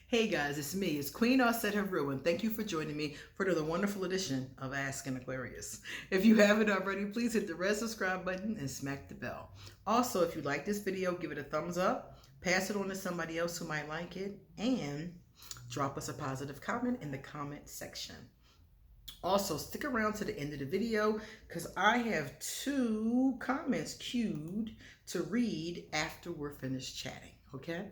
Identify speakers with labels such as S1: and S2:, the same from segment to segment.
S1: Hey guys, it's me. It's Queen Said Heru, and thank you for joining me for another wonderful edition of Ask an Aquarius. If you haven't already, please hit the red subscribe button and smack the bell. Also, if you like this video, give it a thumbs up, pass it on to somebody else who might like it, and drop us a positive comment in the comment section. Also, stick around to the end of the video because I have 2 comments queued to read after we're finished chatting, okay?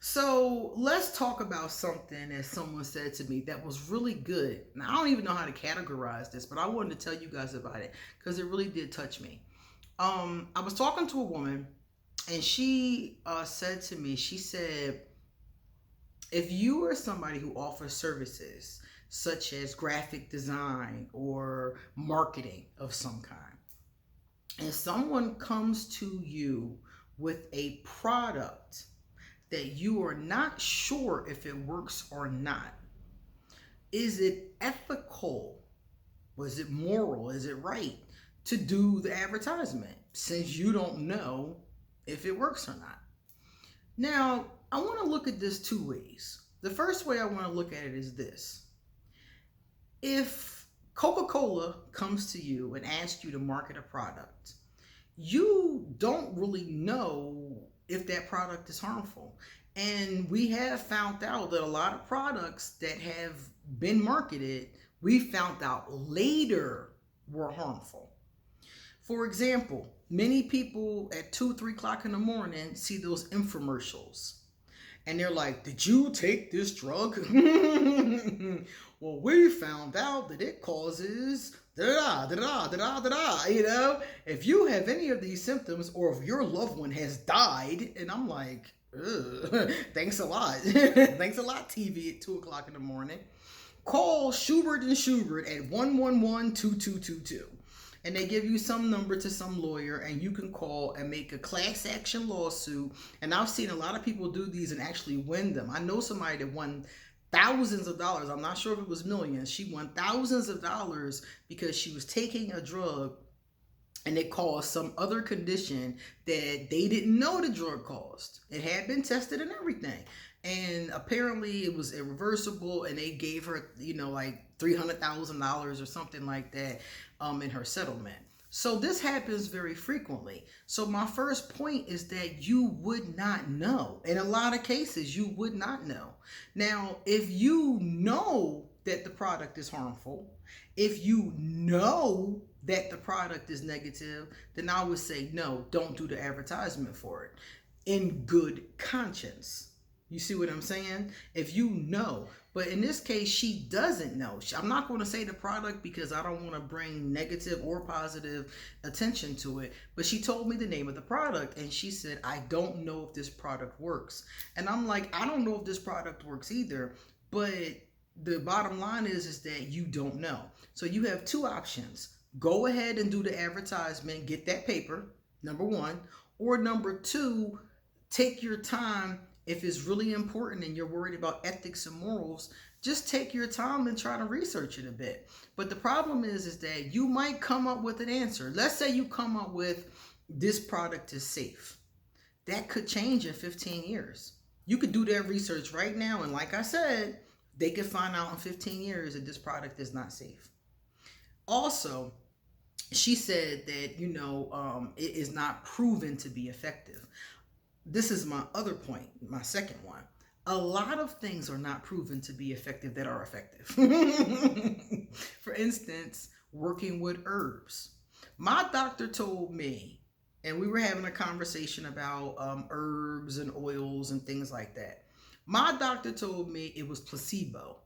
S1: So let's talk about something that someone said to me that was really good. Now, I don't even know how to categorize this, but I wanted to tell you guys about it because it really did touch me. I was talking to a woman and she said to me, she said, if you are somebody who offers services such as graphic design or marketing of some kind, and someone comes to you with a product that you are not sure if it works or not, is it ethical? Was it moral? Is it right to do the advertisement since you don't know if it works or not? Now, I want to look at this 2 ways. The first way I want to look at it is this. If Coca-Cola comes to you and asks you to market a product, you don't really know if that product is harmful. And we have found out that a lot of products that have been marketed, we found out later were harmful. For example, many people at 2-3 o'clock in the morning see those infomercials. And they're like, did you take this drug? Well, we found out that it causes da-da-da-da-da-da-da-da. You know, if you have any of these symptoms or if your loved one has died, and I'm like, thanks a lot. Thanks a lot, TV at 2 o'clock in the morning. Call Schubert and Schubert at 111-2222. And they give you some number to some lawyer, and you can call and make a class action lawsuit. And I've seen a lot of people do these and actually win them. I know somebody that won thousands of dollars. I'm not sure if it was millions. She won thousands of dollars because she was taking a drug and it caused some other condition that they didn't know the drug caused. It had been tested and everything. And apparently it was irreversible, and they gave her, like $300,000 or something like that in her settlement. So this happens very frequently. So my first point is that you would not know. In a lot of cases, you would not know. Now, if you know that the product is harmful, if you know that the product is negative, then I would say, no, don't do the advertisement for it in good conscience. You see what I'm saying? If you know. But in this case, she doesn't know. I'm not going to say the product because I don't want to bring negative or positive attention to it. But she told me the name of the product, and she said, I don't know if this product works. And I'm like, I don't know if this product works either. But the bottom line is that you don't know. So you have 2 options. Go ahead and do the advertisement, get that paper, number 1. Or number 2, take your time. If it's really important and you're worried about ethics and morals, just take your time and try to research it a bit. But the problem is that you might come up with an answer. Let's say you come up with this product is safe. That could change in 15 years. You could do that research right now, and like I said, they could find out in 15 years that this product is not safe. Also, she said that, it is not proven to be effective. This is my other point, my second one. A lot of things are not proven to be effective that are effective. For instance, working with herbs. My doctor told me, and we were having a conversation about herbs and oils and things like that. My doctor told me it was placebo,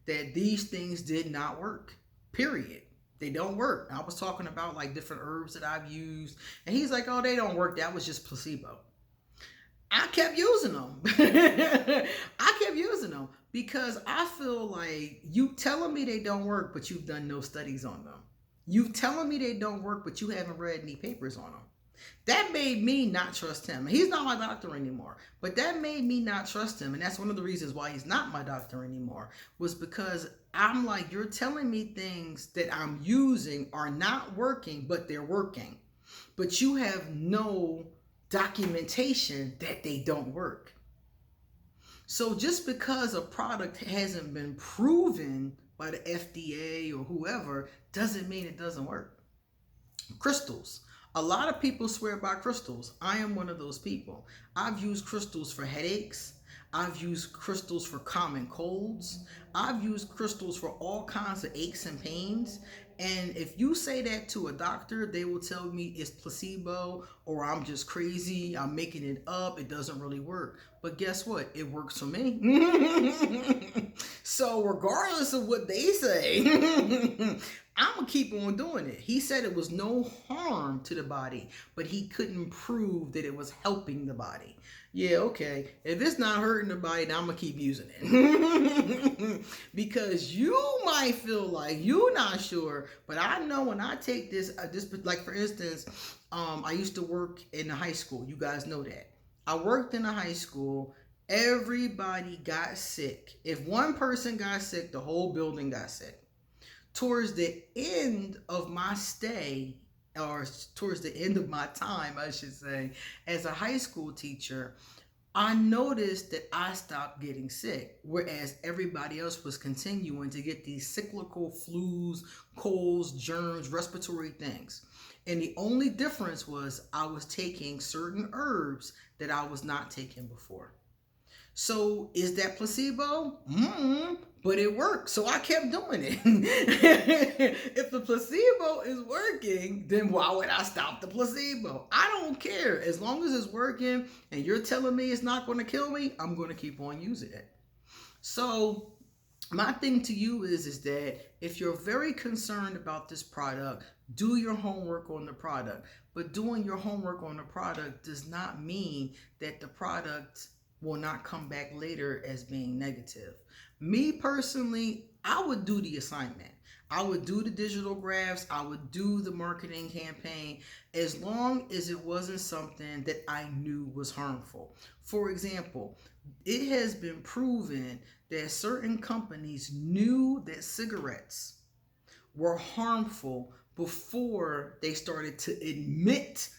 S1: that these things did not work, period. They don't work. I was talking about like different herbs that I've used, and he's like, oh, they don't work. That was just placebo. I kept using them. I kept using them because I feel like you telling me they don't work, but you've done no studies on them. You telling me they don't work, but you haven't read any papers on them. That made me not trust him. He's not my doctor anymore, but that made me not trust him. And that's one of the reasons why he's not my doctor anymore, was because I'm like, you're telling me things that I'm using are not working, but they're working. But you have no documentation that they don't work. So just because a product hasn't been proven by the FDA or whoever doesn't mean it doesn't work. Crystals. A lot of people swear by crystals. I am one of those people. I've used crystals for headaches. I've used crystals for common colds. I've used crystals for all kinds of aches and pains. And if you say that to a doctor, they will tell me it's placebo or I'm just crazy. I'm making it up. It doesn't really work. But guess what? It works for me. So regardless of what they say, I'm going to keep on doing it. He said it was no harm to the body, but he couldn't prove that it was helping the body. Yeah, okay. If it's not hurting the body, then I'm going to keep using it. Because you might feel like you're not sure, but I know when I take this, like for instance, I used to work in a high school. You guys know that. I worked in a high school. Everybody got sick. If one person got sick, the whole building got sick. Towards the end of my stay, or towards the end of my time, I should say, as a high school teacher, I noticed that I stopped getting sick, whereas everybody else was continuing to get these cyclical flus, colds, germs, respiratory things. And the only difference was I was taking certain herbs that I was not taking before. So is that placebo? But it worked. So I kept doing it. If the placebo is working, then why would I stop the placebo? I don't care. As long as it's working and you're telling me it's not going to kill me, I'm going to keep on using it. So my thing to you is that if you're very concerned about this product, do your homework on the product. But doing your homework on the product does not mean that the product will not come back later as being negative. Me personally, I would do the assignment. I would do the digital graphs. I would do the marketing campaign as long as it wasn't something that I knew was harmful. For example, it has been proven that certain companies knew that cigarettes were harmful before they started to admit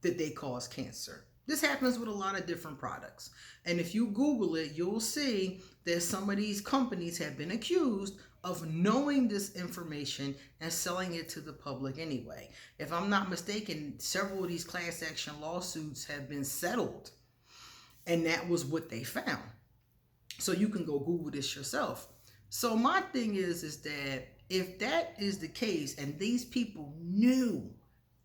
S1: that they cause cancer. This happens with a lot of different products. And if you Google it, you'll see that some of these companies have been accused of knowing this information and selling it to the public anyway. If I'm not mistaken, several of these class action lawsuits have been settled. And that was what they found. So you can go Google this yourself. So my thing is that if that is the case and these people knew,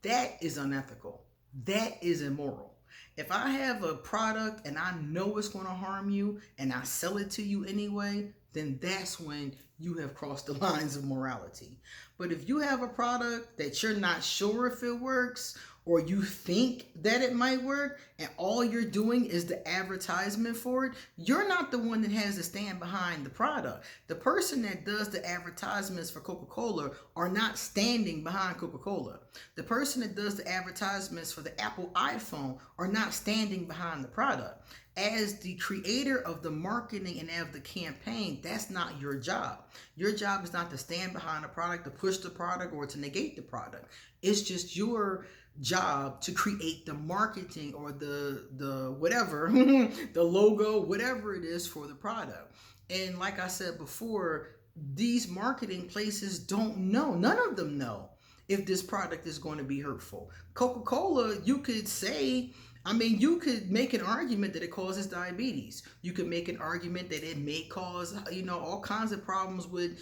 S1: that is unethical. That is immoral. If I have a product and I know it's going to harm you and I sell it to you anyway, then that's when you have crossed the lines of morality. But if you have a product that you're not sure if it works, or you think that it might work, and all you're doing is the advertisement for it, you're not the one that has to stand behind the product. The person that does the advertisements for Coca-Cola are not standing behind Coca-Cola. The person that does the advertisements for the Apple iPhone are not standing behind the product. As the creator of the marketing and of the campaign, that's not your job. Your job is not to stand behind the product, to push the product, or to negate the product. It's just your job to create the marketing or the whatever, the logo, whatever it is for the product. And like I said before, these marketing places don't know. None of them know if this product is going to be hurtful. Coca-Cola, you could say, you could make an argument that it causes diabetes. You could make an argument that it may cause, all kinds of problems with,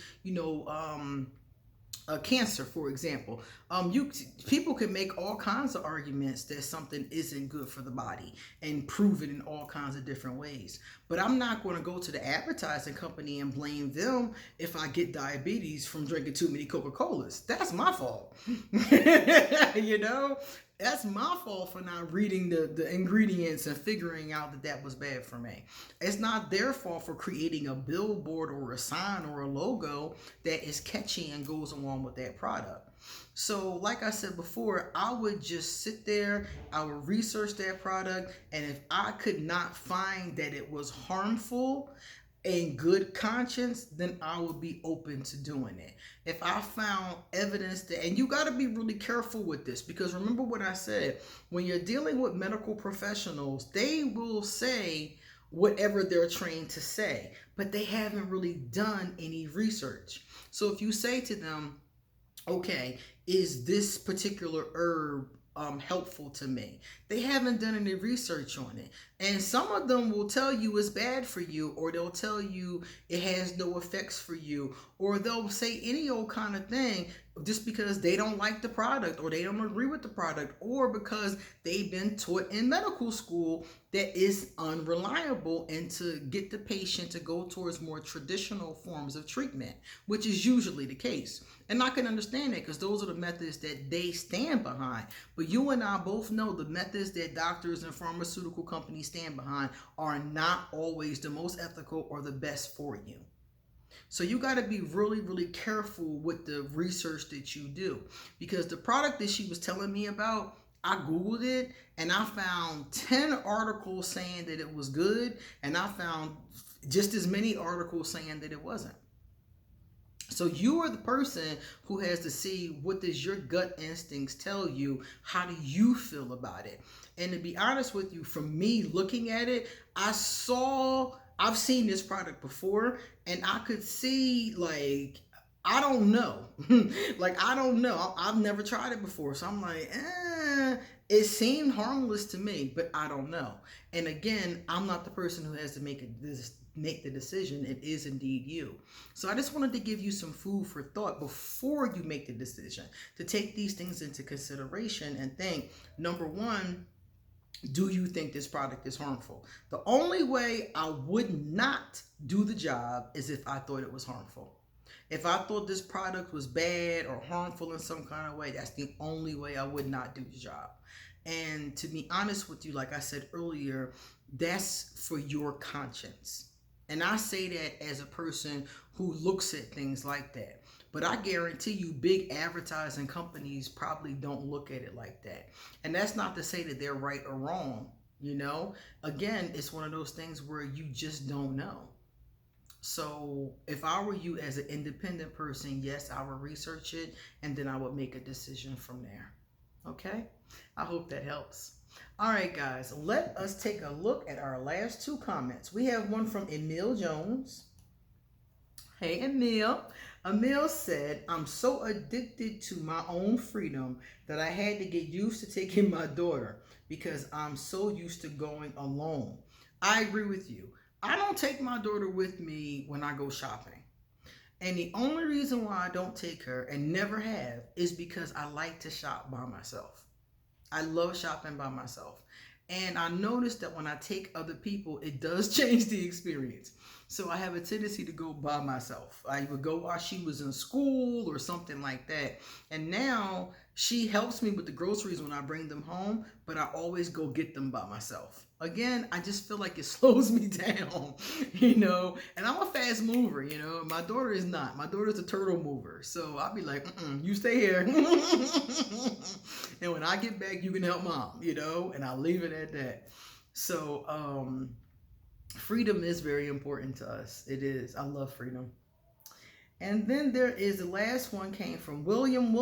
S1: cancer, for example. People can make all kinds of arguments that something isn't good for the body and prove it in all kinds of different ways. But I'm not going to go to the advertising company and blame them if I get diabetes from drinking too many Coca-Colas. That's my fault. That's my fault for not reading the ingredients and figuring out that was bad for me. It's not their fault for creating a billboard or a sign or a logo that is catchy and goes along with that product. So like I said before, I would just sit there, I would research that product, and if I could not find that it was harmful in good conscience, then I would be open to doing it. If I found evidence that, and you got to be really careful with this, because remember what I said, when you're dealing with medical professionals, they will say, whatever they're trained to say, but they haven't really done any research. So if you say to them, okay, is this particular herb helpful to me? They haven't done any research on it. And some of them will tell you it's bad for you, or they'll tell you it has no effects for you, or they'll say any old kind of thing just because they don't like the product, or they don't agree with the product, or because they've been taught in medical school that is unreliable, and to get the patient to go towards more traditional forms of treatment, which is usually the case. And I can understand that because those are the methods that they stand behind. But you and I both know the methods that doctors and pharmaceutical companies stand behind are not always the most ethical or the best for you. So you got to be really, really careful with the research that you do, because the product that she was telling me about, I Googled it and I found 10 articles saying that it was good, and I found just as many articles saying that it wasn't. So you are the person who has to see, what does your gut instincts tell you? How do you feel about it? And to be honest with you, from me looking at it, I've seen this product before, and I could see, like, I don't know. Like, I don't know. I've never tried it before. So I'm like, it seemed harmless to me, but I don't know. And again, I'm not the person who has to make the decision. It is indeed you. So I just wanted to give you some food for thought before you make the decision, to take these things into consideration and think, number one, do you think this product is harmful? The only way I would not do the job is if I thought it was harmful. If I thought this product was bad or harmful in some kind of way, that's the only way I would not do the job. And to be honest with you, like I said earlier, that's for your conscience. And I say that as a person who looks at things like that. But I guarantee you, big advertising companies probably don't look at it like that. And that's not to say that they're right or wrong, you know? Again, it's one of those things where you just don't know. So if I were you as an independent person, yes, I would research it, and then I would make a decision from there. Okay? I hope that helps. All right, guys, let us take a look at our last two comments. We have one from Emil Jones. Hey, Emil. Emil said, I'm so addicted to my own freedom that I had to get used to taking my daughter because I'm so used to going alone. I agree with you. I don't take my daughter with me when I go shopping. And the only reason why I don't take her, and never have, is because I like to shop by myself. I love shopping by myself. And I noticed that when I take other people, it does change the experience. So I have a tendency to go by myself. I would go while she was in school or something like that. And now she helps me with the groceries when I bring them home, but I always go get them by myself. Again, I just feel like it slows me down, you know, and I'm a fast mover, you know. My daughter is not. My daughter's a turtle mover. So I'll be like, you stay here. And when I get back, you can help mom, you know, and I'll leave it at that. So, freedom is very important to us. It is. I love freedom. And then there is the last one, came from William.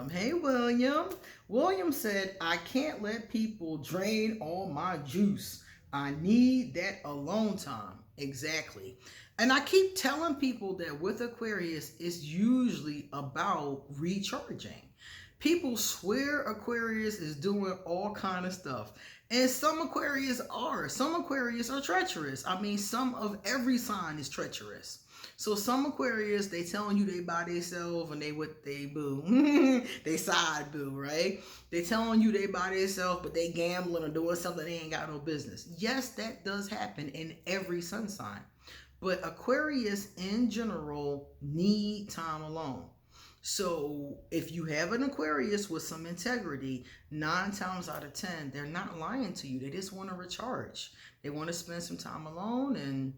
S1: Hey, William. William said, I can't let people drain all my juice. I need that alone time. Exactly. And I keep telling people that with Aquarius, it's usually about recharging. People swear Aquarius is doing all kind of stuff. And some Aquarius are. Some Aquarius are treacherous. I mean, some of every sign is treacherous. So some Aquarius, they telling you they by themselves and they with they boo. They side boo, right? They telling you they by themselves, but they gambling or doing something they ain't got no business. Yes, that does happen in every sun sign. But Aquarius in general need time alone. So if you have an Aquarius with some integrity, 9 times out of 10, they're not lying to you. They just want to recharge. They want to spend some time alone and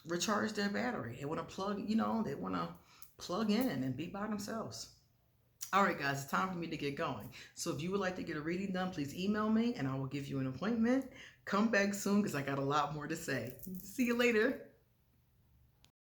S1: recharge their battery. They want to plug, you know, they want to plug in and be by themselves. All right, guys, it's time for me to get going. So if you would like to get a reading done, please email me and I will give you an appointment. Come back soon because I got a lot more to say. See you later.